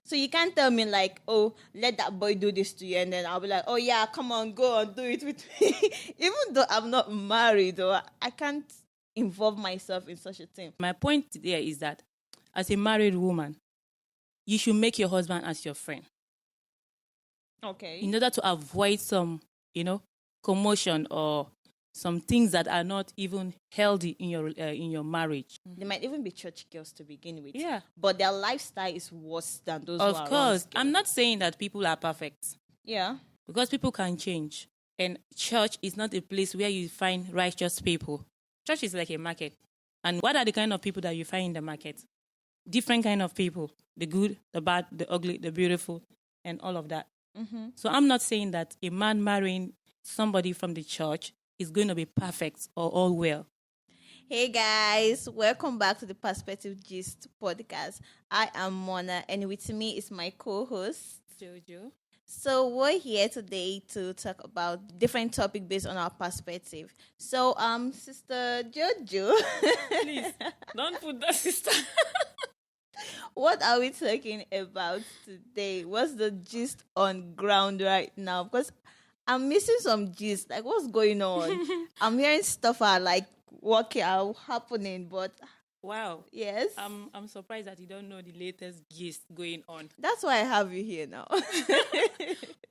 So you can't tell me like, oh, let that boy do this to you, and then I'll be like, oh yeah, come on, go and do it with me. Even though I'm not married, or I can't involve myself in such a thing. My point there is that as a married woman, you should make your husband as your friend. Okay. In order to avoid some, commotion or some things that are not even healthy in your marriage. They might even be church girls to begin with. Yeah. But their lifestyle is worse than those Of who are course. around. I'm not saying that people are perfect. Yeah. Because people can change. And church is not a place where you find righteous people. Church is like a market. And what are the kind of people that you find in the market? Different kind of people. The good, the bad, the ugly, the beautiful, and all of that. Mm-hmm. So I'm not saying that a man marrying somebody from the church is going to be perfect or all well. Hey guys, welcome back to the Perspective Gist podcast. I am Mona, and with me is my co-host Jojo. So we're here today to talk about different topic based on our perspective. So Sister Jojo, Please don't put that sister. What are we talking about today? What's the gist on ground right now? Because I'm missing some gist. Like, what's going on? I'm hearing stuff are like working out, happening, but Wow. yes, I'm surprised that you don't know the latest gist going on. that's why I have you here now.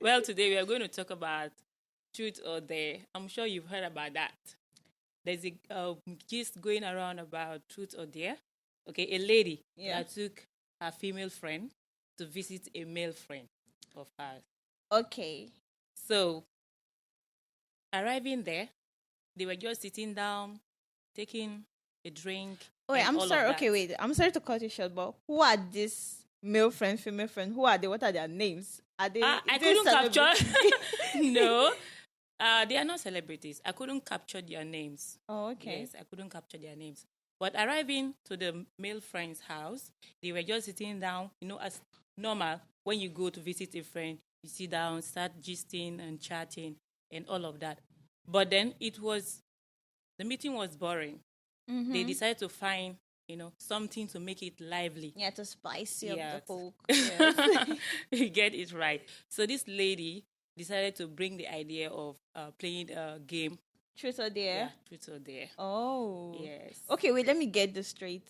Well, today we are going to talk about truth or dare. I'm sure you've heard about that. There's a gist going around about truth or dare. Okay, a lady that took her female friend to visit a male friend of hers. Okay. So, arriving there, they were just sitting down, taking a drink. Wait, I'm sorry. Okay, wait. I'm sorry to cut you short, but who are these male friend, female friend? Who are they? What are their names? Are they? I couldn't capture. No, they are not celebrities. I couldn't capture their names. Oh, okay. Yes, I couldn't capture their names. But arriving to the male friend's house, they were just sitting down. As normal, when you go to visit a friend, you sit down, start gisting and chatting and all of that. But then the meeting was boring. Mm-hmm. They decided to find, something to make it lively. Yeah, to spice up the Coke. Yes. You get it right. So this lady decided to bring the idea of playing a game. Truth or dare? Yeah, truth or dare. Oh. Yes. Okay, wait, let me get this straight.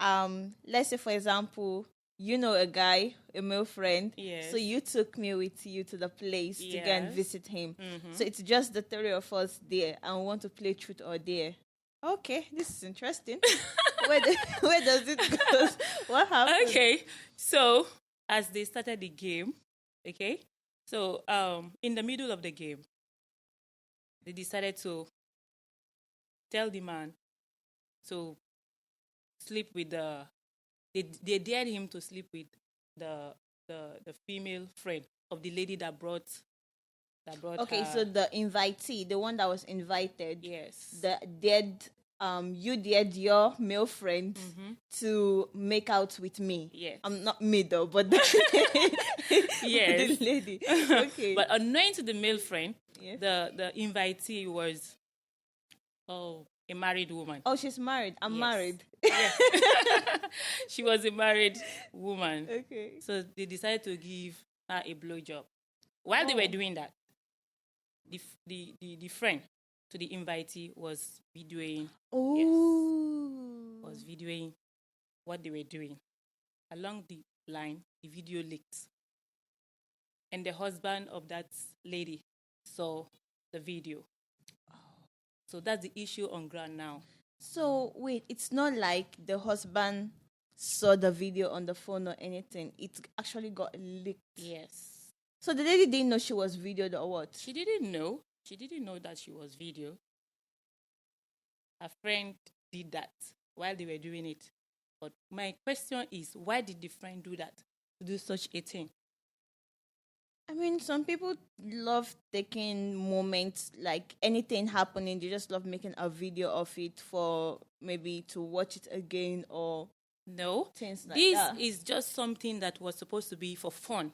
Let's say, for example, you know a guy, a male friend. Yes. So you took me with you to the place to go and visit him. Mm-hmm. So it's just the three of us there, and we want to play truth or dare. Okay, this is interesting. Where does it go? What happened? Okay, so as they started the game, so in the middle of the game, they decided to tell the man to sleep with they dared him to sleep with the female friend of the lady that brought okay, her. So the invitee, the one that was invited, yes, you dared your male friend to make out with me. Yes. I'm not me though, but yes, the lady. Okay. But unknowing to the male friend, yes, the invitee was a married woman. Oh, she's married. I'm married. Yes. She was a married woman. Okay. So they decided to give her a blowjob. While they were doing that, the friend to the invitee was videoing. Oh. Yes, was videoing what they were doing. Along the line, the video leaked. And the husband of that lady saw the video. So that's the issue on ground now. So wait, it's not like the husband saw the video on the phone or anything. It actually got leaked. Yes. So the lady didn't know she was videoed or what? She didn't know. She didn't know that she was videoed. Her friend did that while they were doing it. But my question is, why did the friend do that? To do such a thing? I mean, some people love taking moments, like anything happening, they just love making a video of it for maybe to watch it again or no. Things like this that. Is just something that was supposed to be for fun.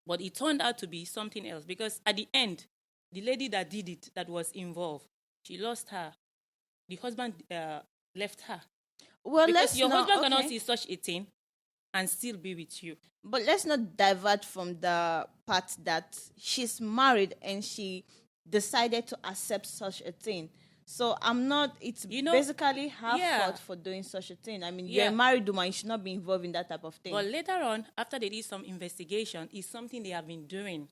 But it turned out to be something else because at the end, the lady that did it, that was involved, she lost her. The husband left her. Well, because your husband okay. cannot see such a thing and still be with you. But let's not divert from the part that she's married and she decided to accept such a thing. So I'm not, it's You know, basically her yeah, fault for doing such a thing. I mean, you're a yeah. married woman, you should not be involved in that type of But thing. later on, after they did some investigation, it's something they have been doing.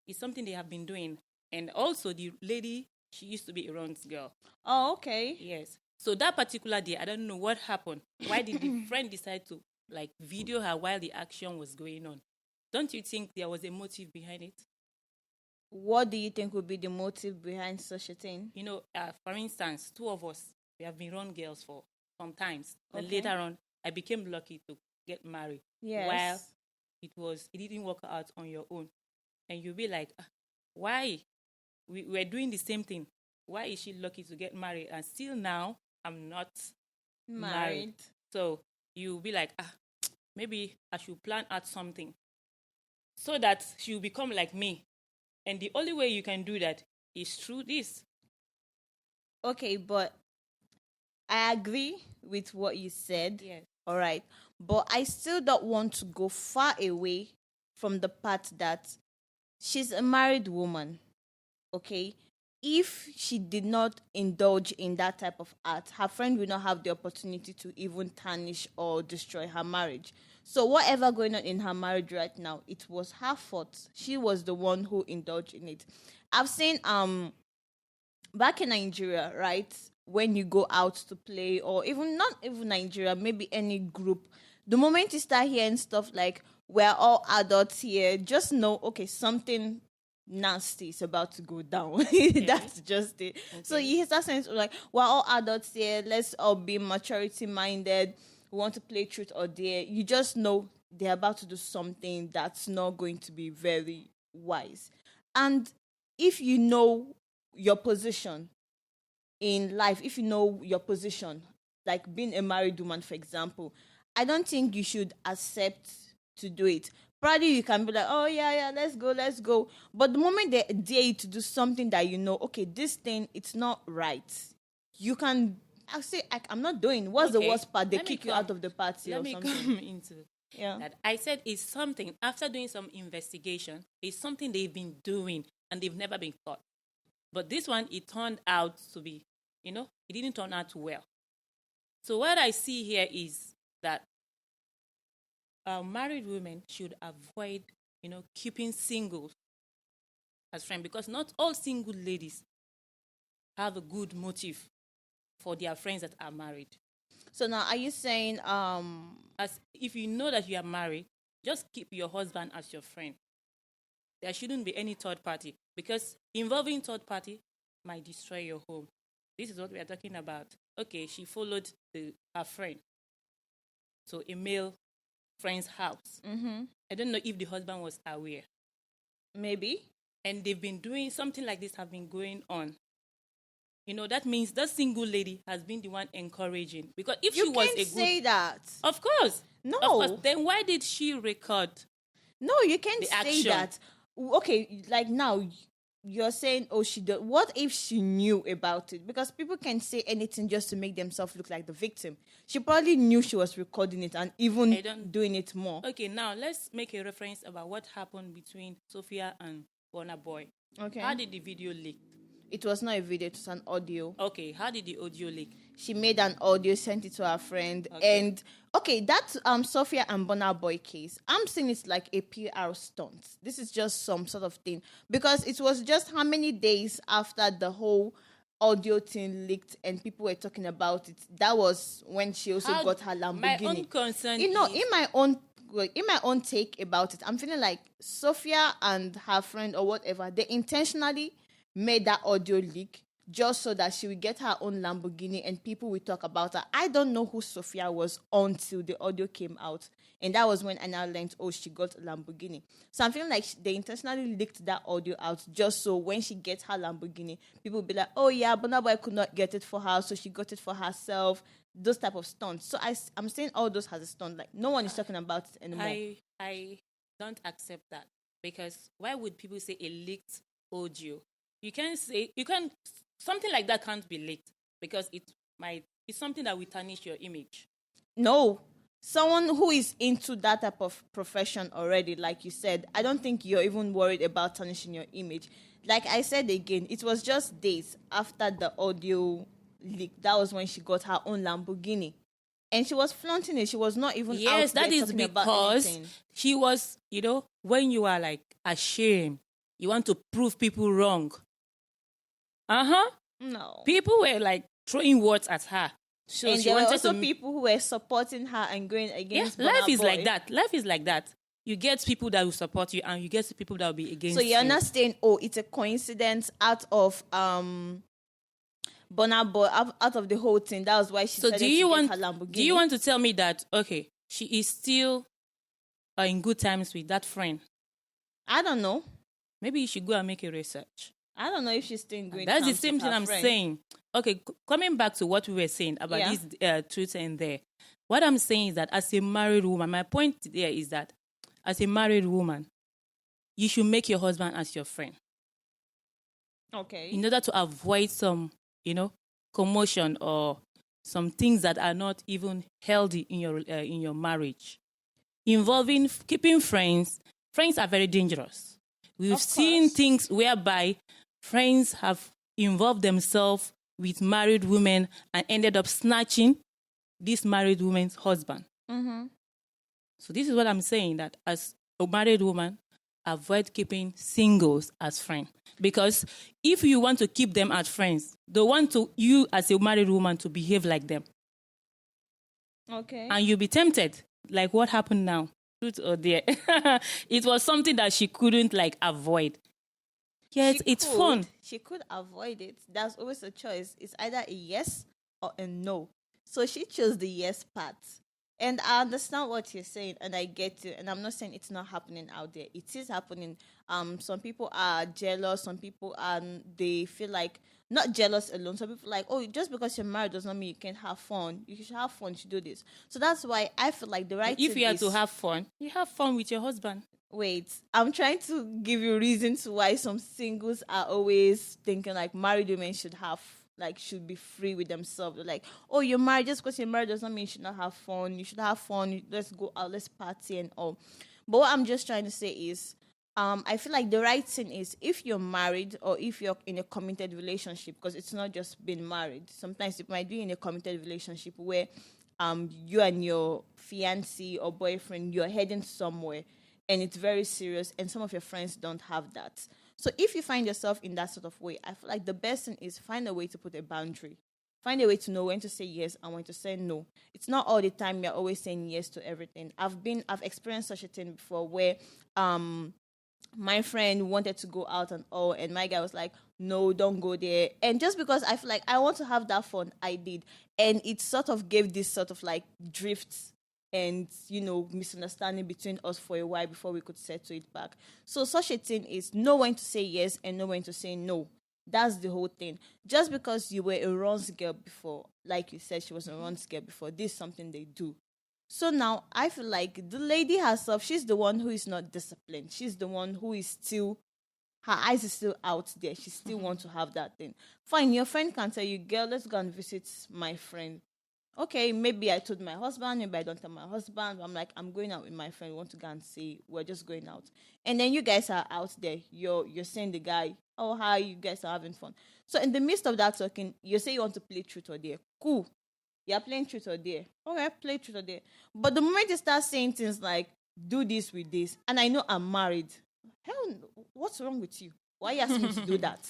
It's something they have been doing. And also, the lady, she used to be Iran's girl. Oh, okay. Yes. So that particular day, I don't know what happened. Why did the friend decide to like video her while the action was going on? Don't you think there was a motive behind it? What do you think would be the motive behind such a thing? You know, for instance, two of us, we have been run girls for some times. Then Okay. later on, I became lucky to get married. Yes. While it didn't work out on your own. And you'll be like, why? We're doing the same thing. Why is she lucky to get married? And still now, I'm not married. So you'll be like, maybe I should plan out something so that she'll become like me. And the only way you can do that is through this. Okay, but I agree with what you said. Yes. All right. But I still don't want to go far away from the part that she's a married woman. Okay. If she did not indulge in that type of act, her friend will not have the opportunity to even tarnish or destroy her marriage. So whatever going on in her marriage right now, it was her fault. She was the one who indulged in it. I've seen back in Nigeria, right? When you go out to play, or even not even Nigeria, maybe any group, the moment you start hearing stuff like we're all adults here, just know okay, something nasty is about to go down. That's just it. Okay. So you start saying like we're all adults here, let's all be maturity minded. We want to play truth or dare. You just know they're about to do something that's not going to be very wise. And if you know your position in life, if you know your position, like being a married woman, for example, I don't think you should accept to do it. Probably you can be like, oh, yeah, let's go, let's go. But the moment they dare you to do something that you know, okay, this thing, it's not right, you can, I'll say, I'm not doing. What's the worst part? They kick you out of the party or something. Let me come into that. I said it's something, after doing some investigation, it's something they've been doing and they've never been caught. But this one, it turned out to be, it didn't turn out well. So what I see here is that married women should avoid, keeping singles as friends, because not all single ladies have a good motive for their friends that are married. So now, are you saying, as if you know that you are married, just keep your husband as your friend. There shouldn't be any third party, because involving third party might destroy your home. This is what we are talking about. Okay, she followed her friend to a male friend's house. Mm-hmm. I don't know if the husband was aware. Maybe. And they've been doing something like this, have been going on. That means that single lady has been the one encouraging. Because if you she was a good... You can't say that. Of course. No. Of course. Then why did she record? No, you can't say that. Okay, like now, you're saying, oh, she did. What if she knew about it? Because people can say anything just to make themselves look like the victim. She probably knew she was recording it and even doing it more. Okay, now let's make a reference about what happened between Sophia and Burna Boy. Okay. How did the video leak? It was not a video, it was an audio. Okay, how did the audio leak? She made an audio, sent it to her friend. Okay. And, that Sophia and Burna Boy case, I'm seeing it's like a PR stunt. This is just some sort of thing. Because it was just how many days after the whole audio thing leaked and people were talking about it. That was when she also got her Lamborghini. My own concern in my own take about it, I'm feeling like Sophia and her friend or whatever, they intentionally made that audio leak just so that she would get her own Lamborghini and people will talk about her. I don't know who Sophia was until the audio came out. And that was when I now learned, she got a Lamborghini. So I'm feeling like they intentionally leaked that audio out just so when she gets her Lamborghini, people will be like, oh yeah, Burna Boy could not get it for her, so she got it for herself. Those type of stunts. So I'm saying all those has a stunt. Like no one is talking about it anymore. I don't accept that, because why would people say a leaked audio? Something like that can't be leaked because it's something that will tarnish your image. No, someone who is into that type of profession already, like you said, I don't think you're even worried about tarnishing your image. Like I said again, it was just days after the audio leak. That was when she got her own Lamborghini. And she was flaunting it. She was not even Yes, out that there is talking about because anything. she was, when you are like ashamed, you want to prove people wrong. No. People were like throwing words at her. So And she there were wanted also to. people who were supporting her and going Yeah, against life Burna is Boy. like that. Life is like that. You get people that will support you, and you get people that will be against So you. you're not saying, oh, it's a coincidence out of Burna Boy, out of the whole thing. That was why she So decided to get her Lamborghini. do you want to tell me that, okay, she is still in good times with that friend? I don't know. Maybe you should go and make a research. I don't know if she's still in great That's the terms same with thing her I'm friend. saying. Okay, coming back to what we were saying about this truth and there. What I'm saying is that as a married woman, my point there is that as a married woman, you should make your husband as your friend. Okay. In order to avoid some, commotion or some things that are not even healthy in your marriage. Involving keeping friends are very dangerous. We've seen things whereby friends have involved themselves with married women and ended up snatching this married woman's husband. Mm-hmm. So this is what I'm saying, that as a married woman, avoid keeping singles as friends. Because if you want to keep them as friends, they want you as a married woman to behave like them. Okay. And you'll be tempted, like what happened now. Truth or dare. It was something that she couldn't avoid. Yes, it's fun. She could avoid it. That's always a choice. It's either a yes or a no. So she chose the yes part. And I understand what you're saying, and I get you. And I'm not saying it's not happening out there. It is happening. Some people are jealous. Some people they feel like not jealous alone. Some people like, oh, just because you're married does not mean you can't have fun. You should have fun. You should do this. So that's why I feel like the right If thing you are is to have fun, you have fun with your husband. Wait, I'm trying to give you reasons why some singles are always thinking like married women should be free with themselves. They're like, oh, you're married, just because you're married does not mean you should not have fun. You should have fun. Let's go out, let's party and all. But what I'm just trying to say is, I feel like the right thing is if you're married or if you're in a committed relationship, because it's not just being married. Sometimes you might be in a committed relationship where you and your fiancé or boyfriend, you're heading somewhere and it's very serious and some of your friends don't have that. So if you find yourself in that sort of way, I feel like the best thing is find a way to put a boundary. Find a way to know when to say yes and when to say no. It's not all the time you're always saying yes to everything. I've experienced such a thing before where my friend wanted to go out and all, and my guy was like, no, don't go there. And just because I feel like I want to have that fun, I did. And it sort of gave this sort of like drifts and, misunderstanding between us for a while before we could settle it back. So such a thing is know when to say yes and know when to say no. That's the whole thing. Just because you were a runs girl before, like you said, she was a runs girl before, this is something they do. So now I feel like the lady herself, she's the one who is not disciplined. She's the one who is still, her eyes is still out there. She still wants to have that thing. Fine, your friend can tell you, girl, let's go and visit my friend. Okay, maybe I told my husband, maybe I don't tell my husband. I'm like, I'm going out with my friend. Want to go and see? We're just going out. And then you guys are out there. You're saying the guy, oh, hi, you guys are having fun. So in the midst of that talking, you say you want to play truth or dare. Cool. You're playing truth or dare. Okay, play truth or dare. But the moment you start saying things like, do this with this, and I know I'm married, hell, no, what's wrong with you? Why are you asking me to do that?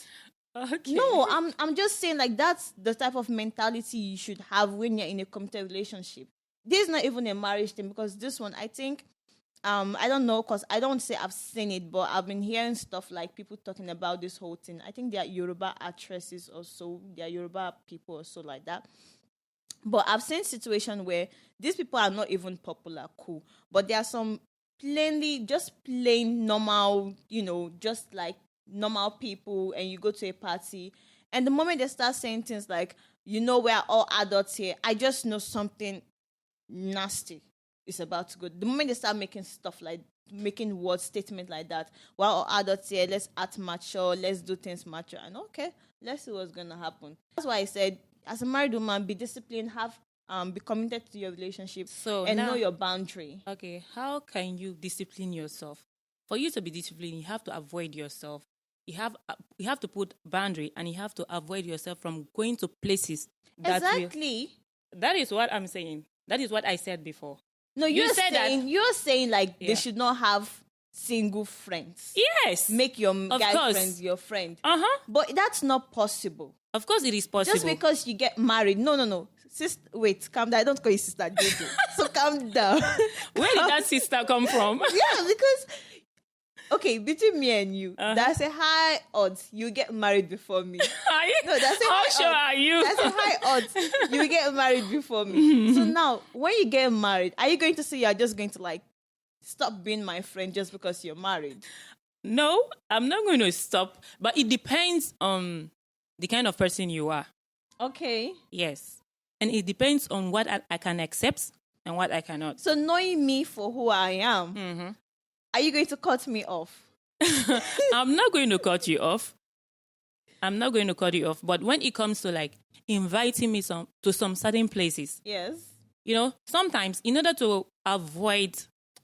Okay. No, I'm just saying like that's the type of mentality you should have when you're in a committed relationship. This is not even a marriage thing because this one I think I don't know because I don't say I've seen it, but I've been hearing stuff like people talking about this whole thing. I think they are Yoruba actresses or so, they are Yoruba people or so like that. But I've seen situations where these people are not even popular, cool, but there are some plain normal, just like normal people, and you go to a party, and the moment they start saying things like, we're all adults here, I just know something nasty is about to go. The moment they start making word statement like that, we're all adults here, let's act mature, let's do things mature, and okay, let's see what's gonna happen. That's why I said, as a married woman, be disciplined, have be committed to your relationship So and now, know your boundary. okay, how can you discipline yourself? For you to be disciplined, you have to avoid yourself. You have to put boundary, and you have to avoid yourself from going to places that will. Exactly. That is what I'm saying. That is what I said before. No, You said that. you're saying like they Yeah. should not have single friends. Yes. Make your guy course. friends your friend. Uh-huh. But that's not possible. Of course it is possible. Just because you get married. No. Sister, wait, calm down. I don't call you sister Jojo. So calm down. Where did that sister come from? Yeah, because okay, between me and you, that's a high odds you get married before me. Are you? No, that's a How high sure odds. are you? That's a high odds you will get married before me. So now, when you get married, are you going to say you're just going to like stop being my friend just because you're married? No, I'm not going to stop. But it depends on the kind of person you are. Okay. Yes. And it depends on what I can accept and what I cannot. So knowing me for who I am, are you going to cut me off? I'm not going to cut you off. I'm not going to cut you off. But when it comes to like inviting me to some certain places, Yes. you know, sometimes in order to avoid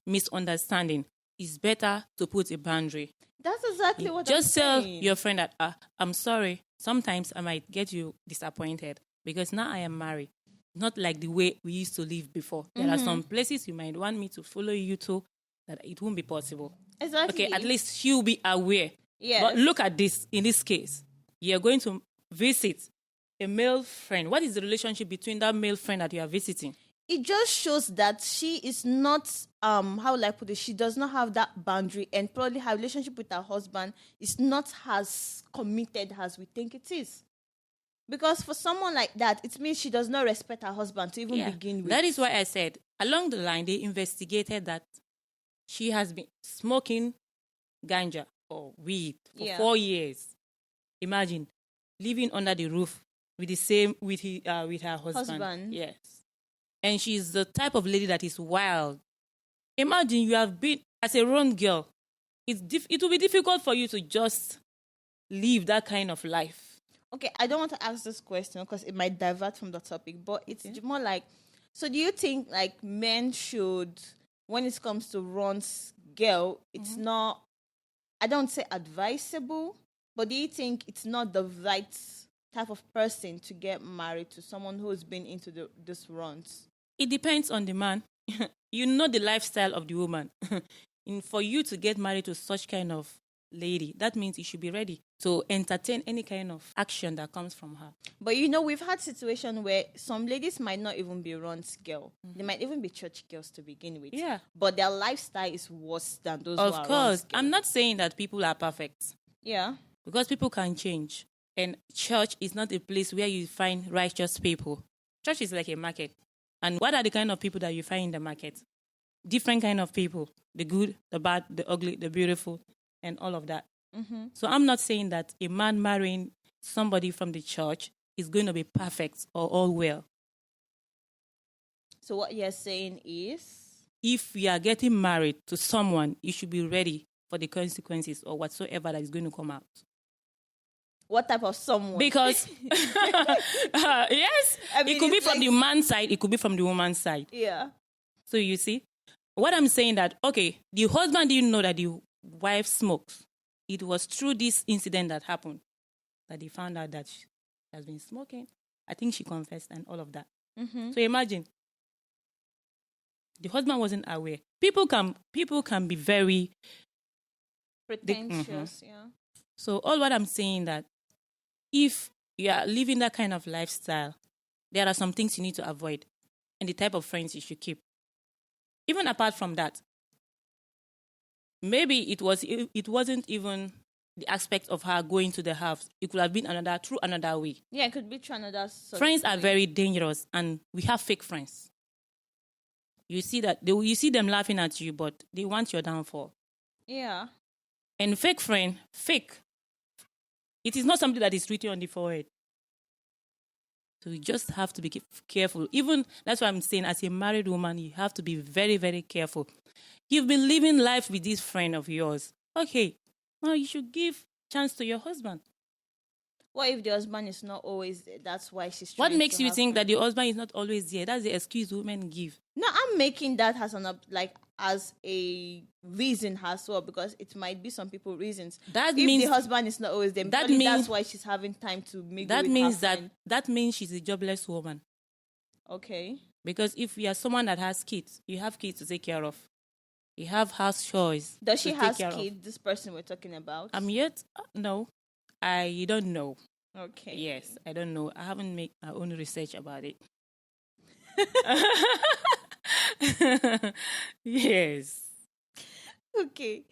misunderstanding, it's better to put a boundary. That's exactly what Just I'm tell saying. your friend that I'm sorry. Sometimes I might get you disappointed because now I am married. Not like the way we used to live before. There are some places you might want me to follow you to that it won't be possible. Exactly. Okay, at least she'll be aware. Yes. But look at this. In this case, you're going to visit a male friend. What is the relationship between that male friend that you are visiting? It just shows that she is not how will I put it, she does not have that boundary, and probably her relationship with her husband is not as committed as we think it is. Because for someone like that, it means she does not respect her husband to even begin with. That is why I said along the line they investigated that she has been smoking ganja or weed for 4 years. Imagine living under the roof with her husband. Yes. And she's the type of lady that is wild. Imagine you have been, as a grown girl, it will be difficult for you to just live that kind of life. Okay, I don't want to ask this question because it might divert from the topic, but it's more like, so do you think like men should, when it comes to Ron's girl, it's not, I don't say advisable, but do you think it's not the right type of person to get married to someone who's been into this runs? It depends on the man. You know the lifestyle of the woman. And for you to get married to such kind of lady, that means you should be ready to entertain any kind of action that comes from her. But you know, we've had situations where some ladies might not even be Ron's girl. They might even be church girls to begin with. Yeah. But their lifestyle is worse than those Of who are course. Ron's girl. I'm not saying that people are perfect. Yeah. Because people can change. And church is not a place where you find righteous people. Church is like a market. And what are the kind of people that you find in the market? Different kind of people. The good, the bad, the ugly, the beautiful, and all of that. So I'm not saying that a man marrying somebody from the church is going to be perfect or all well. So what you're saying is, if you are getting married to someone, you should be ready for the consequences or whatsoever that is going to come out. what type of someone? Because, yes, I mean, it could be it's from like- the man's side, it could be from the woman's side. Yeah. So you see, what I'm saying that, okay, the husband didn't know that the wife smokes. It was through this incident that happened that he found out that she has been smoking. I think she confessed and all of that. So imagine, the husband wasn't aware. People can be very Pretentious, yeah. So all what I'm saying that if you are living that kind of lifestyle, there are some things you need to avoid and the type of friends you should keep. Even apart from that, maybe it wasn't even the aspect of her going to the house. It could have been through another way. Yeah, it could be through another sort Friends of are way. very dangerous, and we have fake friends. You see that you see them laughing at you, but they want your downfall. Yeah. And fake. It is not something that is written on the forehead. So you just have to be careful. Even, that's why I'm saying, as a married woman, you have to be very, very careful. You've been living life with this friend of yours. Okay, now you should give chance to your husband. What if the husband is not always there? That's why she's What trying makes to you have think fun. that the husband is not always there? That's the excuse women give. No, I'm making that as as a reason as well, because it might be some people reasons. That If the means husband is not always there, that probably that's means why she's having time to mingle that with her means that friend. that means she's a jobless woman. Okay. Because if you are someone that has kids, you have kids to take care of. You have house chores Does to she take has care of. kids? This person we're talking about. I'm yet no, I don't know. Okay. Yes, I don't know. I haven't made my own research about it. Yes. Okay.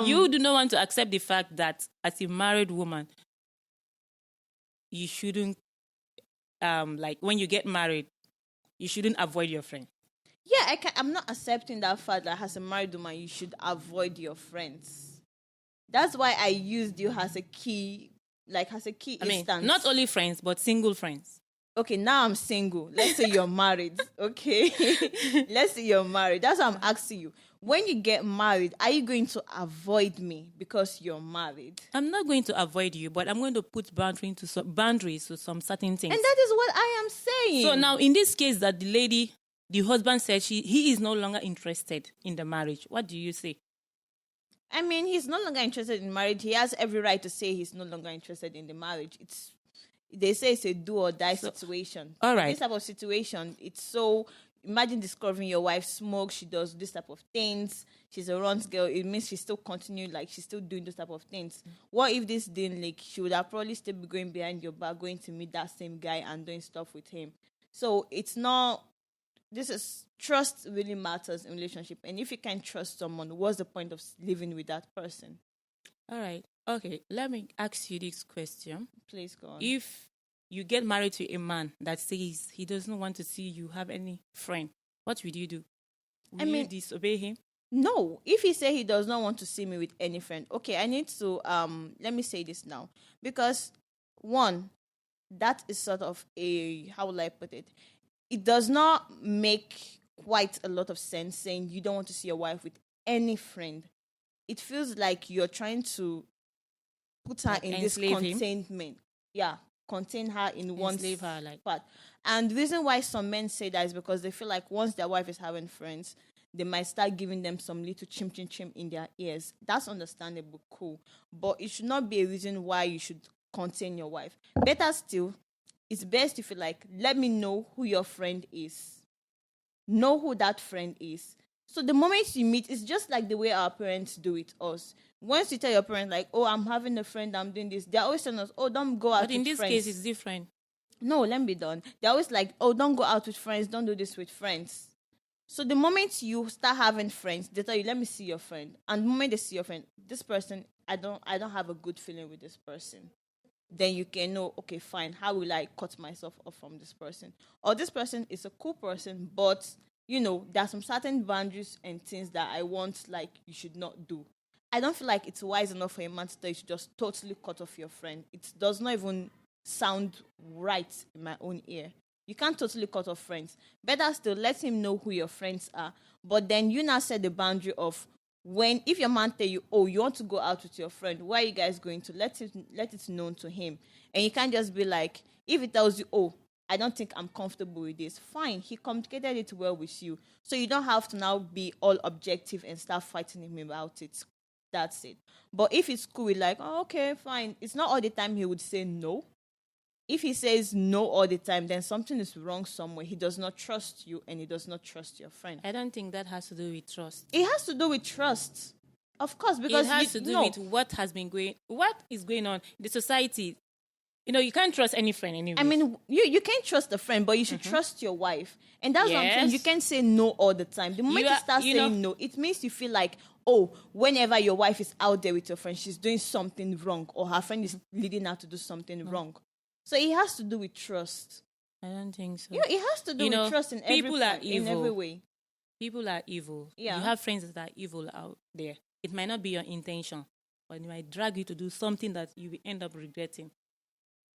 You do not want to accept the fact that as a married woman, you shouldn't like when you get married, you shouldn't avoid your friend. Yeah, I'm not accepting that fact that as a married woman, you should avoid your friends. That's why I used you as a key, as a key I mean, instance. not only friends, but single friends. Okay, now I'm single. Let's say you're married. Okay. Let's say you're married. That's what I'm asking you. When you get married, are you going to avoid me because you're married? I'm not going to avoid you, but I'm going to put boundaries to some certain things. And that is what I am saying. So now, in this case, that the husband said he is no longer interested in the marriage. What do you say? I mean, he's no longer interested in marriage. He has every right to say he's no longer interested in the marriage. They say it's a do or die situation. All right. This type of situation, it's so. Imagine discovering your wife smokes, she does this type of things, she's a runs girl, it means she still continue, she's still doing this type of things. What if this didn't leak? She would have probably still be going behind your back, going to meet that same guy and doing stuff with him. So it's not, trust really matters in relationship. And if you can't trust someone, what's the point of living with that person? All right. Okay, let me ask you this question. Please go on. If you get married to a man that says he doesn't want to see you have any friend, what would you do? Will you disobey him? No. If he say he does not want to see me with any friend, okay, I need to let me say this now. Because one, that is sort of how will I put it? It does not make quite a lot of sense saying you don't want to see your wife with any friend. It feels like you're trying to put her in this containment. Yeah, contain her in one part. And the reason why some men say that is because they feel like once their wife is having friends, they might start giving them some little chim in their ears. That's understandable, cool. But it should not be a reason why you should contain your wife. Better still, it's best if you let me know who your friend is. Know who that friend is. So the moment you meet, it's just like the way our parents do with us. Once you tell your parents, oh, I'm having a friend, I'm doing this, they're always telling us, oh, don't go out with friends. But in this case, it's different. No, let me be done. They're always oh, don't go out with friends, don't do this with friends. So the moment you start having friends, they tell you, let me see your friend. And the moment they see your friend, this person, I don't have a good feeling with this person. Then you can know, okay, fine, how will I cut myself off from this person? Or this person is a cool person, but, there are some certain boundaries and things that I want, you should not do. I don't feel like it's wise enough for a man to tell you to just totally cut off your friend. It does not even sound right in my own ear. You can't totally cut off friends. Better still, let him know who your friends are. But then you now set the boundary of if your man tell you, oh, you want to go out with your friend, where are you guys going to? Let it known to him. And you can't just be if he tells you, oh, I don't think I'm comfortable with this, fine. He communicated it well with you. So you don't have to now be all objective and start fighting him about it. That's it. But if it's cool with oh, okay, fine. It's not all the time he would say no. If he says no all the time, then something is wrong somewhere. He does not trust you and he does not trust your friend. I don't think that has to do with trust. It has to do with trust. Of course, because it has to do with what is going on in the society. You can't trust any friend anyway. I mean, you can't trust a friend, but you should trust your wife. And that's what I'm saying. You can't say no all the time. The moment you start saying no, it means you feel oh, whenever your wife is out there with your friend, she's doing something wrong, or her friend is leading her to do something wrong. So it has to do with trust. I don't think so. It has to do with trust in every way. People are evil. Yeah. You have friends that are evil out there. It might not be your intention, but it might drag you to do something that you will end up regretting.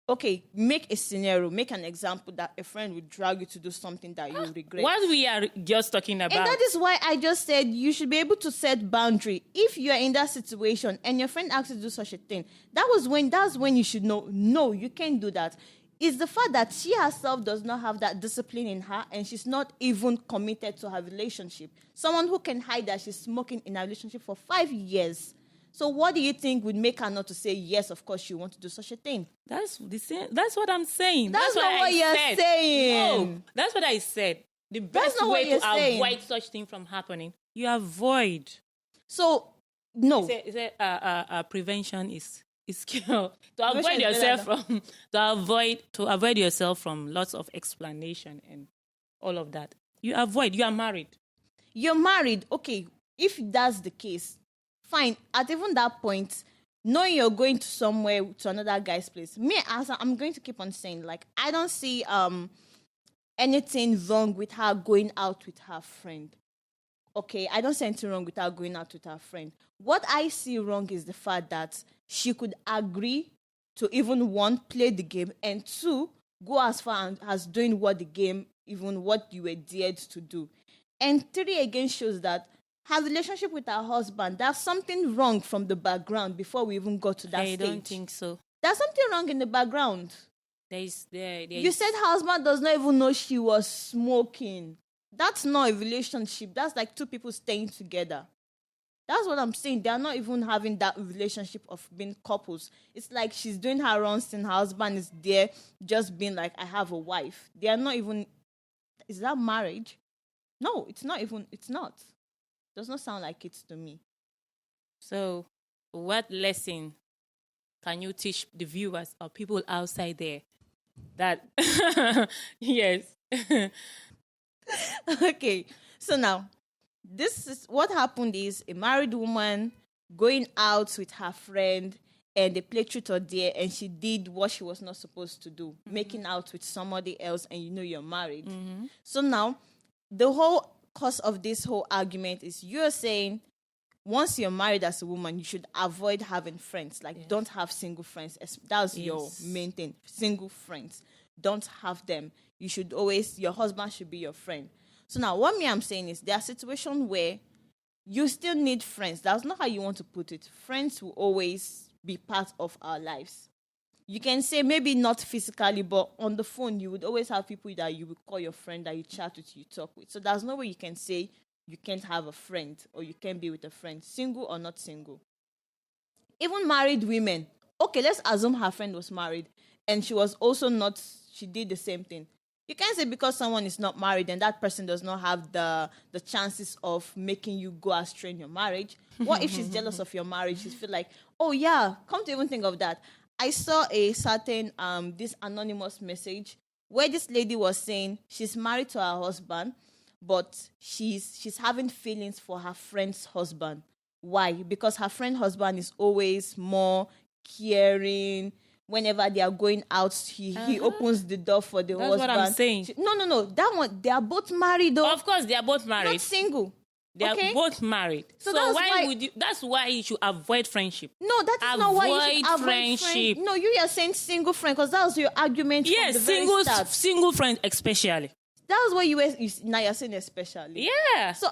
Okay, make a scenario, make an example that a friend would drag you to do something that you regret. What we are just talking about. And that is why I just said you should be able to set boundary. If you're in that situation and your friend asks you to do such a thing, that's when you should know, no, you can't do that. It's the fact that she herself does not have that discipline in her and she's not even committed to her relationship. Someone who can hide that she's smoking in a relationship for 5 years. So what do you think would make her not to say, yes, of course, you want to do such a thing? That's the same. That's what I'm saying. That's not what you're saying. No, that's what I said. The best way to avoid such thing from happening, you avoid. So, no. Prevention is cure. To avoid yourself to avoid yourself from lots of explanation and all of that. You avoid. You are married. You're married. Okay, if that's the case, fine. At even that point, knowing you're going to somewhere to another guy's place, I'm going to keep on saying, like, I don't see anything wrong with her going out with her friend. Okay, I don't see anything wrong with her going out with her friend. What I see wrong is the fact that she could agree to even, one, play the game, and two, go as far as doing what you were dared to do. And three, again, shows that her relationship with her husband, there's something wrong from the background before we even got to that stage. I don't think so. There's something wrong in the background. You said her husband does not even know she was smoking. That's not a relationship. That's like two people staying together. That's what I'm saying. They are not even having that relationship of being couples. It's like she's doing her own thing. Her husband is there just being like, I have a wife. They are not even... Is that marriage? No, it's not even... It's not. Does not sound like it to me. So, what lesson can you teach the viewers or people outside there that... Yes. Okay, so now, this is what happened is a married woman going out with her friend and they played truth or dare and she did what she was not supposed to do, making out with somebody else, and you know you're married. So now, the whole cause of this whole argument is you're saying once you're married as a woman, you should avoid having friends. Like, don't have single friends. That's your main thing. Single friends. Don't have them. You should always, your husband should be your friend. So now what I'm saying is there are situations where you still need friends. That's not how you want to put it. Friends will always be part of our lives. You can say maybe not physically, but on the phone, you would always have people that you would call your friend, that you chat with, you talk with. So there's no way you can say you can't have a friend or you can't be with a friend, single or not single. Even married women. Okay, let's assume her friend was married and she was also not, she did the same thing. You can't say because someone is not married and that person does not have the chances of making you go astray in your marriage. What if she's jealous of your marriage? She feel like, oh yeah, come to even think of that. I saw a certain, this anonymous message where this lady was saying she's married to her husband, but she's having feelings for her friend's husband. Why? Because her friend's husband is always more caring. Whenever they are going out, he opens the door for the husband. That's what I'm saying. No. That one, they are both married though. Of course, they are both married. Not single. They are both married. So that's why you should avoid friendship. No, that is not why you should avoid friendship. No, you are saying single friend because that was your argument. Yes, from the very start. Single friend especially. That was what now you're saying especially. Yeah. So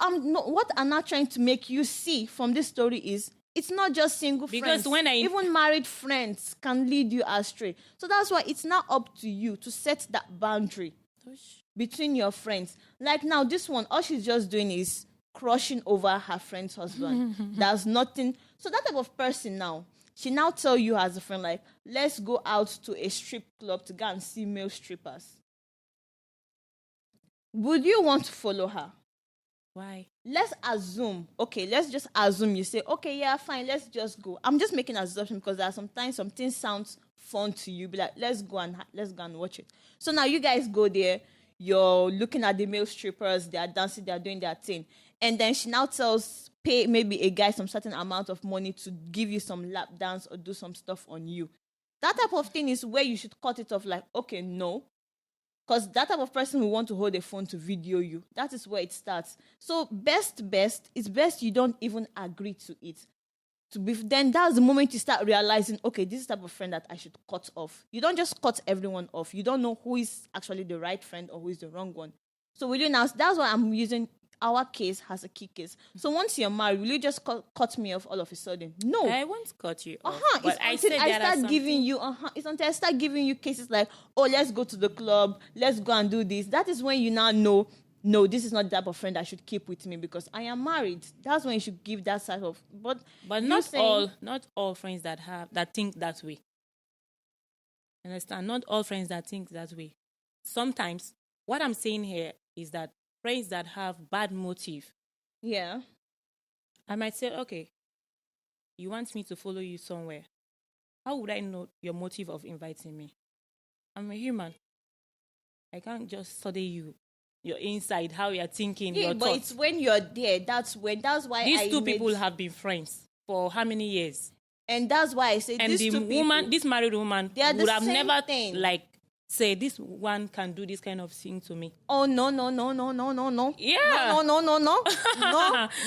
what I'm not trying to make you see from this story is it's not just single friends. Because even married friends can lead you astray. So that's why it's not up to you to set that boundary between your friends. Like now, this one, all she's just doing is crushing over her friend's husband. There's nothing. So that type of person now, she now tell you as a friend, like, let's go out to a strip club to go and see male strippers. Would you want to follow her? Why? Let's just assume you say, okay, yeah, fine, let's just go. I'm just making an assumption because there are sometimes something sounds fun to you. Be like, let's go and watch it. So now you guys go there. You're looking at the male strippers. They are dancing. They are doing their thing. And then she now pay maybe a guy some certain amount of money to give you some lap dance or do some stuff on you. That type of thing is where you should cut it off. Like, okay, no. Because that type of person who want to hold a phone to video you, that is where it starts. So it's best you don't even agree to it. then that's the moment you start realizing, okay, this is the type of friend that I should cut off. You don't just cut everyone off. You don't know who is actually the right friend or who is the wrong one. So will you now? That's why I'm using our case as a key case. So once you're married, will you just cut me off all of a sudden? No. I won't cut you off. But it's until I start giving you. It's until I start giving you cases like, oh, let's go to the club, let's go and do this. That is when you now know, no, this is not the type of friend I should keep with me because I am married. That's when you should give that side of. But not all friends that think that way. Understand? Not all friends that think that way. Sometimes what I'm saying here is that friends that have bad motive. Yeah. I might say, okay, you want me to follow you somewhere. How would I know your motive of inviting me? I'm a human. I can't just study you. Your inside, how you're thinking, your but thoughts. It's when you're there. That's why these two people have been friends for how many years? And that's why I say this married woman would have never thing. Say this one can do this kind of thing to me. Oh no. Yeah.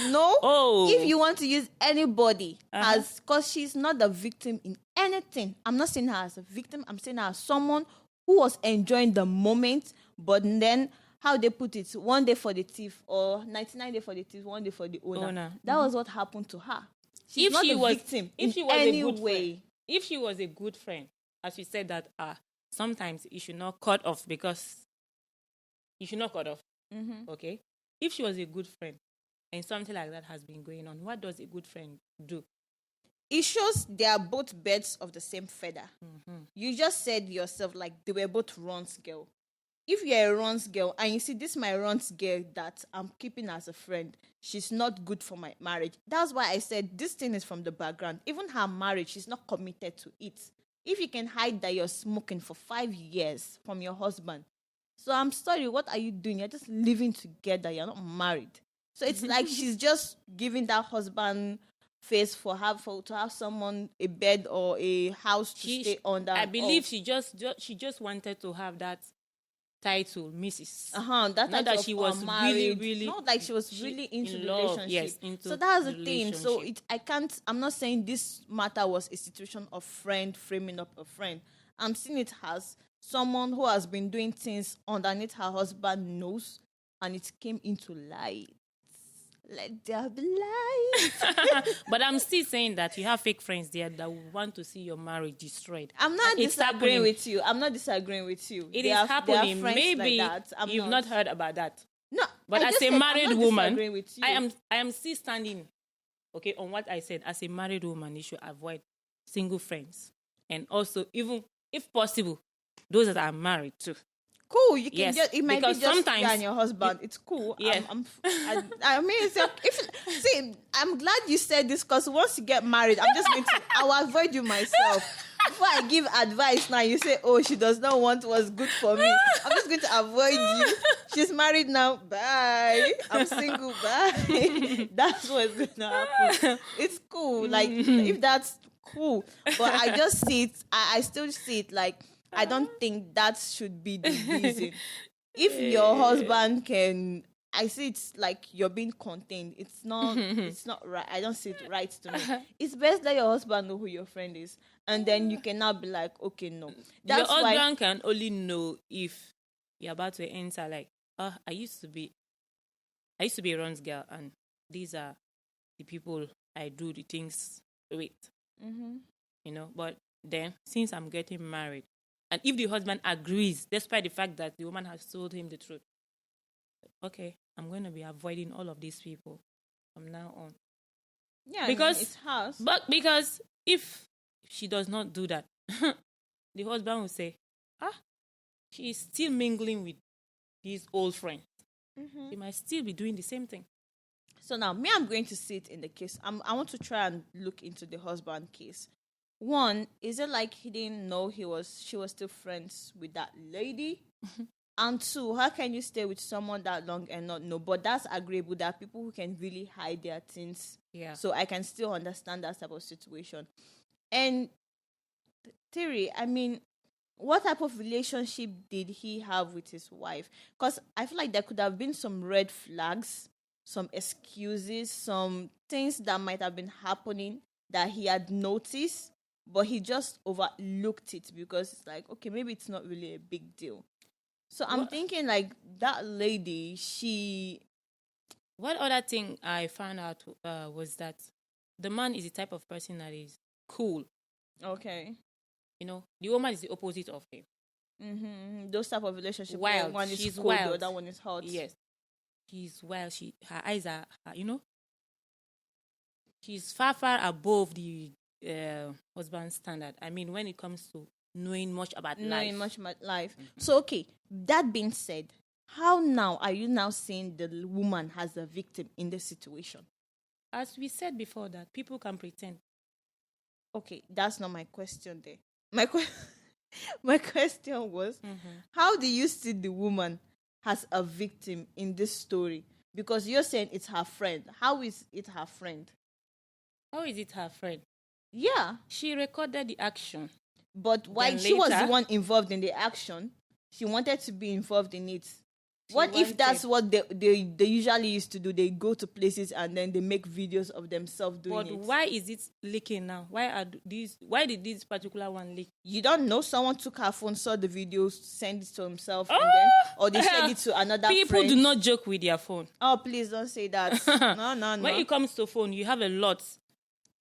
No. Oh. If you want to use anybody as, because she's not the victim in anything. I'm not saying her as a victim. I'm saying her as someone who was enjoying the moment, but then how they put it, 1 day for the thief or 99 days for the thief, 1 day for the owner. That was what happened to her. She's not the victim in any way. If she was a good friend, as we said that sometimes you should not cut off because you should not cut off. Mm-hmm. Okay? If she was a good friend and something like that has been going on, what does a good friend do? It shows they are both birds of the same feather. Mm-hmm. You just said yourself, like, they were both runs girl. If you're a runs girl and you see this my runs girl that I'm keeping as a friend, she's not good for my marriage. That's why I said this thing is from the background. Even her marriage, she's not committed to it. If you can hide that you're smoking for 5 years from your husband, so I'm sorry, what are you doing? You're just living together. You're not married. So it's like she's just giving that husband face to have someone, a bed or a house to stay under. I believe she just wanted to have that title, Mrs. That not that she was married. really not like she was really into the love, relationship. yes, into so that's the thing. So I'm not saying this matter was a situation of friend framing up a friend. I'm seeing it as someone who has been doing things underneath her husband nose, and it came into light. Let there be light. But I'm still saying that you have fake friends there that want to see your marriage destroyed. I'm not disagreeing with you. It is happening. Maybe like you've not heard about that. No, but as a married woman, I am still standing, okay, on what I said. As a married woman, you should avoid single friends, and also, even if possible, those that are married too. Cool, you can it might be just sometimes you and your husband. It's cool. Yeah. I mean, I'm glad you said this, because once you get married, I will avoid you myself. Before I give advice now, you say, oh, she does not want what's good for me. I'm just going to avoid you. She's married now. Bye. I'm single. Bye. That's what's going to happen. It's cool. Like, if that's cool. But I just see it. I still see it like, I don't think that should be the reason. If your husband can, I see it's like you're being contained. It's not right. I don't see it right to me. It's best that your husband know who your friend is, and then you can now be like, okay, no. That's your husband can only know if you're about to enter. Like, I used to be a runs girl, and these are the people I do the things with. Mm-hmm. You know, but then since I'm getting married. And if the husband agrees, despite the fact that the woman has told him the truth, okay, I'm going to be avoiding all of these people from now on. Yeah, because it's hers. But because if she does not do that, the husband will say, she is still mingling with these old friends. Mm-hmm. She might still be doing the same thing. So now, I'm going to see it in the case. I want to try and look into the husband case. One, is it like he didn't know she was still friends with that lady? And two, how can you stay with someone that long and not know? But that's agreeable. There are people who can really hide their things. Yeah. So I can still understand that type of situation. And Terry, I mean, what type of relationship did he have with his wife? Because I feel like there could have been some red flags, some excuses, some things that might have been happening that he had noticed, but he just overlooked it because it's like, okay, maybe it's not really a big deal. So I'm What, thinking like that lady, she what other thing I found out was that the man is the type of person that is cool. okay. The woman is the opposite of him. Those type of relationship where Wild. one is She's cold, the wild. other one is hot. Yes, she's wild. Her eyes are, she's far above the husband standard. I mean, when it comes to knowing much about Knowing life. much about life. So okay, that being said, how now are you now seeing the woman as a victim in this situation? As we said before, that people can pretend. Okay, that's not my question there. My my question was, how do you see the woman as a victim in this story? Because you're saying it's her friend. How is it her friend? How is it her friend? Yeah, She recorded the action. but why Then she was the later- one involved in the action? She wanted to be involved in it. What if wanted- that's what they usually used to do? They go to places and then they make videos of themselves doing But it. why is it leaking now? Why did this particular one leak? You don't know. Someone took her phone, saw the videos, sent it to himself, and then, or they sent it to another People friend. do not joke with their phone. Oh, please don't say that. No. When it comes to phone, you have a lot.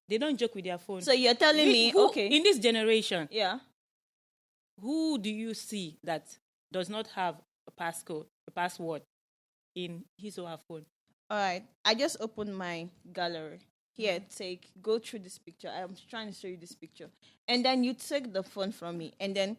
They don't joke with their phone. So you're telling me, okay, In this generation, yeah. who do you see that does not have a password in his or her phone? All right. I just opened my gallery. Here, go through this picture. I'm trying to show you this picture. And then you take the phone from me. And then,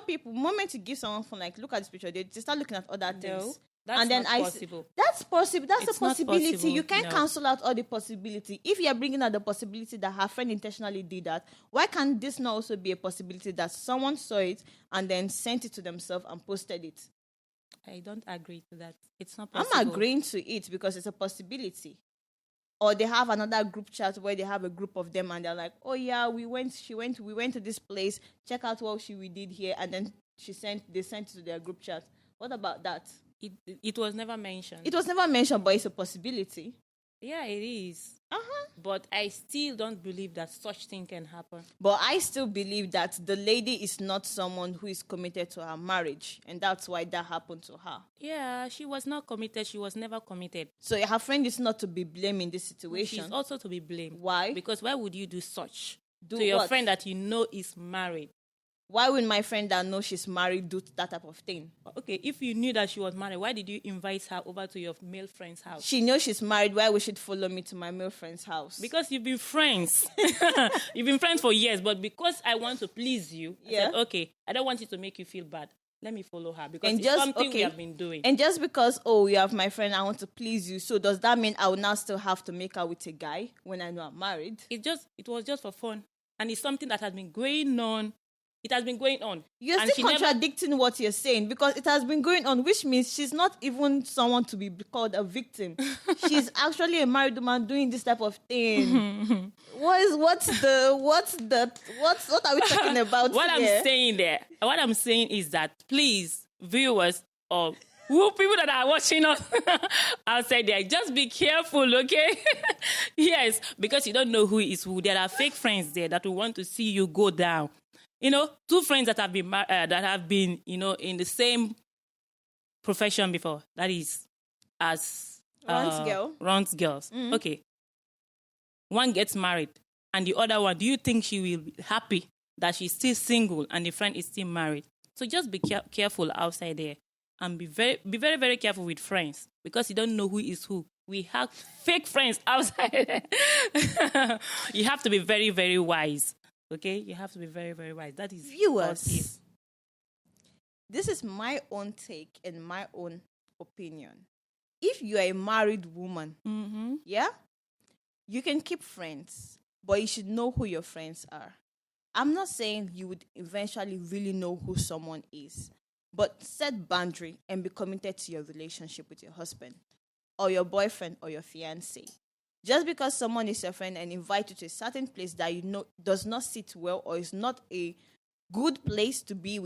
people, moment you give someone phone, like, look at this picture, they start looking at other things. That's and then not possible. That's possible. That's It's a not possibility. possible, You can't no. cancel out all the possibility. If you're bringing out the possibility that her friend intentionally did that, why can't this not also be a possibility that someone saw it and then sent it to themselves and posted it? I don't agree to that. It's not possible. I'm agreeing to it because it's a possibility. Or they have another group chat where they have a group of them and they're like, oh yeah, we went to this place, check out what we did here, and then they sent it to their group chat. What about that? It was never mentioned. It was never mentioned, but it's a possibility. Yeah, it is. But I still don't believe that such thing can happen. But I still believe that the lady is not someone who is committed to her marriage, and that's why that happened to her. Yeah, she was not committed. She was never committed. So her friend is not to be blamed in this situation. She's also to be blamed. Why? Because why would you do such Do to your what? friend that you know is married? Why would my friend that knows she's married do that type of thing? Okay, if you knew that she was married, why did you invite her over to your male friend's house? She knows she's married. Why would she follow me to my male friend's house? Because you've been friends. You've been friends for years, but because I want to please you, I said, okay, I don't want it to make you feel bad. Let me follow her because it's something we have been doing. And just because, you have my friend, I want to please you, so does that mean I will now still have to make out with a guy when I know I'm married? It was just for fun. And it's something that has been going on. It has been going on. You're still contradicting what you're saying because it has been going on, which means she's not even someone to be called a victim. She's actually a married woman doing this type of thing. What are we talking about What here? What I'm saying is that please, viewers or people that are watching us outside there, just be careful, okay? Yes, because you don't know who is who. There are fake friends there that will want to see you go down. Two friends that have been in the same profession before. That is as runs girls. Mm-hmm. Okay. One gets married, and the other one, do you think she will be happy that she's still single and the friend is still married? So just be careful outside there, and be very, very careful with friends because you don't know who is who. We have fake friends outside. You have to be very, very wise. Okay, you have to be very, very wise. That is viewers. This is my own take and my own opinion. If you are a married woman, yeah, you can keep friends, but you should know who your friends are. I'm not saying you would eventually really know who someone is, but set boundary and be committed to your relationship with your husband or your boyfriend or your fiancé. Just because someone is your friend and invite you to a certain place that you know does not sit well or is not a good place to be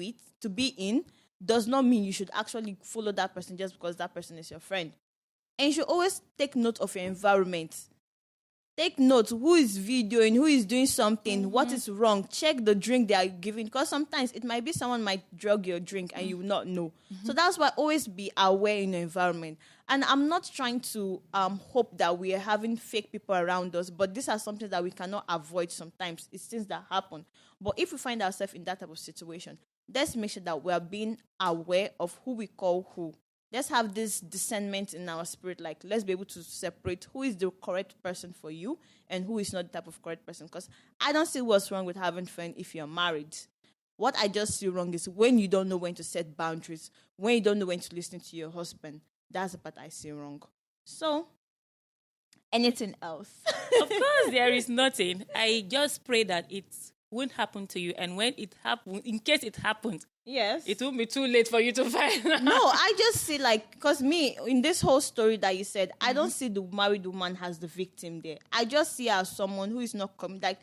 in, does not mean you should actually follow that person just because that person is your friend. And you should always take note of your environment. Take note who is videoing, who is doing something, what is wrong. Check the drink they are giving, because sometimes it might be someone might drug your drink and you will not know. So that's why always be aware in your environment. And I'm not trying to hope that we are having fake people around us, but these are something that we cannot avoid sometimes. It's things that happen. But if we find ourselves in that type of situation, let's make sure that we are being aware of who we call who. Let's have this discernment in our spirit. Like, let's be able to separate who is the correct person for you and who is not the type of correct person. Because I don't see what's wrong with having friends if you're married. What I just see wrong is when you don't know when to set boundaries, when you don't know when to listen to your husband. That's the part I see wrong. So, anything else? Of course, there is nothing. I just pray that it won't happen to you. And when it happens, in case it happens, Yes. it won't be too late for you to find out. No, I just see like, because me, in this whole story that you said, I don't see the married woman as the victim there. I just see her as someone who is not coming. Like,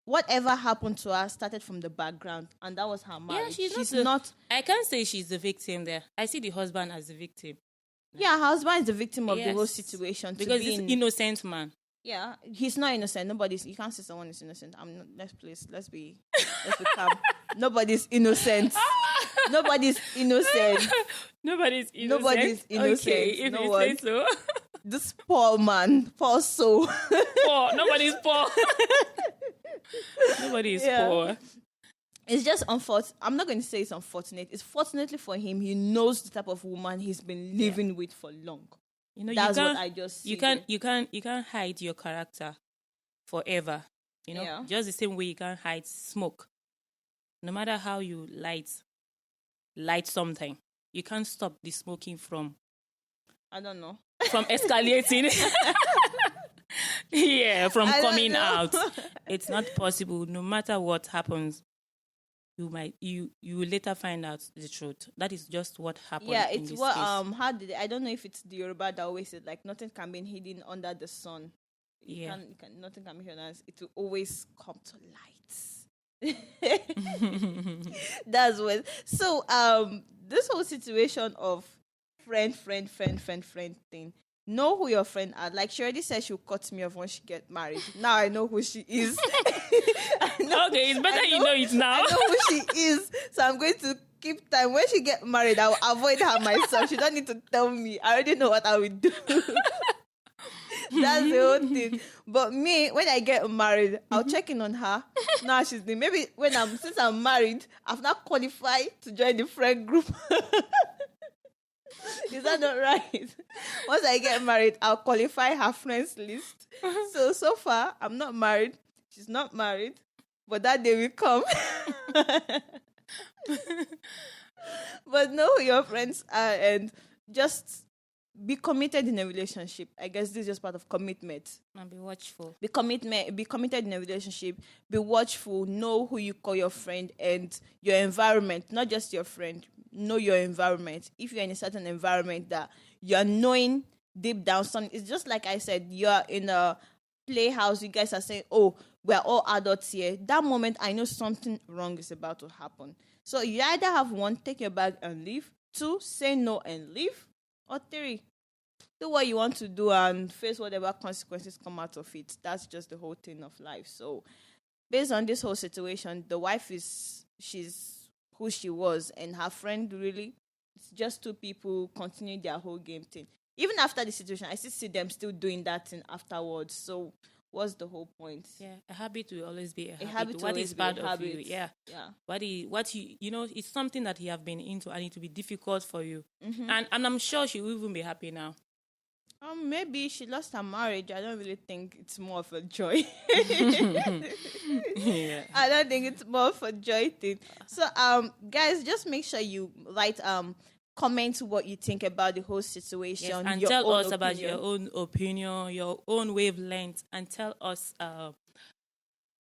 whatever happened to her started from the background, and that was her marriage. Yeah, she's not. I can't say she's the victim there. I see the husband as the victim. Yeah, her husband is the victim of the whole Yes. situation. Because he's an innocent man. Yeah, he's not innocent. You can't say someone is innocent. I'm not. Let's be calm. Nobody's innocent. Nobody's innocent. Nobody's innocent. Nobody's innocent. Okay, if No you one. say so. This poor man, poor soul. Poor. Nobody's poor. Nobody is poor. It's just unfortunate. I'm not going to say it's unfortunate. It's fortunately for him, he knows the type of woman he's been living with for long. You know, that's what I just see. You can't hide your character forever. You know, just the same way you can't hide smoke. No matter how you light something, you can't stop the smoking from, I don't know, from escalating. Yeah, from coming out. It's not possible. No matter what happens, you will later find out the truth. That is just what happened. Yeah, in it's this what case. I don't know if it's the Yoruba that always said like nothing can be hidden under the sun. Nothing can be hidden. It will always come to light. That's what. So this whole situation of friend thing. Know who your friend are. Like she already said she'll cut me off when she get married. Now I know who she is. Okay, it's better you know it now. I know who she is. So I'm going to keep time. When she get married, I will avoid her myself. She don't need to tell me. I already know what I will do. That's the whole thing. But me, when I get married, I'll check in on her. Now she's the maybe since I'm married, I've not qualified to join the friend group. Is that not right? Once I get married, I'll qualify her friends list. So far, I'm not married. She's not married. But that day will come. But know who your friends are and just be committed in a relationship. I guess this is just part of commitment. And be watchful. Be committed in a relationship. Be watchful. Know who you call your friend and your environment, not just your friend. Know your environment. If you're in a certain environment that you're knowing deep down something, it's just like I said, you're in a playhouse, you guys are saying, oh, we're all adults here. That moment, I know something wrong is about to happen. So you either have one, take your bag and leave. Two, say no and leave. Or three, do what you want to do and face whatever consequences come out of it. That's just the whole thing of life. So based on this whole situation, the wife she's who she was, and her friend really, it's just two people continuing their whole game thing. Even after the situation, I still see them still doing that thing afterwards. So what's the whole point? Yeah, a habit will always be a habit. Habit What is part of you? Yeah. What you know, it's something that you have been into and it will be difficult for you. Mm-hmm. And I'm sure she will even be happy now. Maybe she lost her marriage. I don't really think it's more of a joy. Yeah. I don't think it's more of a joy thing. So, guys, just make sure you write comment what you think about the whole situation. Yes, and tell us about your own opinion, your own wavelength, and tell us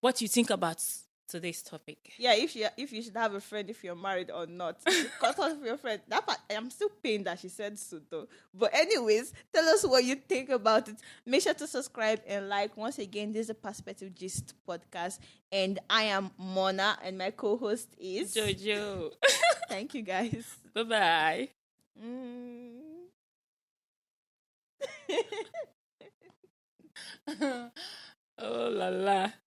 what you think about today's topic. Yeah, if you should have a friend, if you're married or not. Cut off your friend. That part, I'm still pained that she said so though. But anyways, tell us what you think about it. Make sure to subscribe and like. Once again, this is a Perspective Gist podcast. And I am Mona and my co-host is Jojo. Thank you guys. Bye-bye. Oh la la.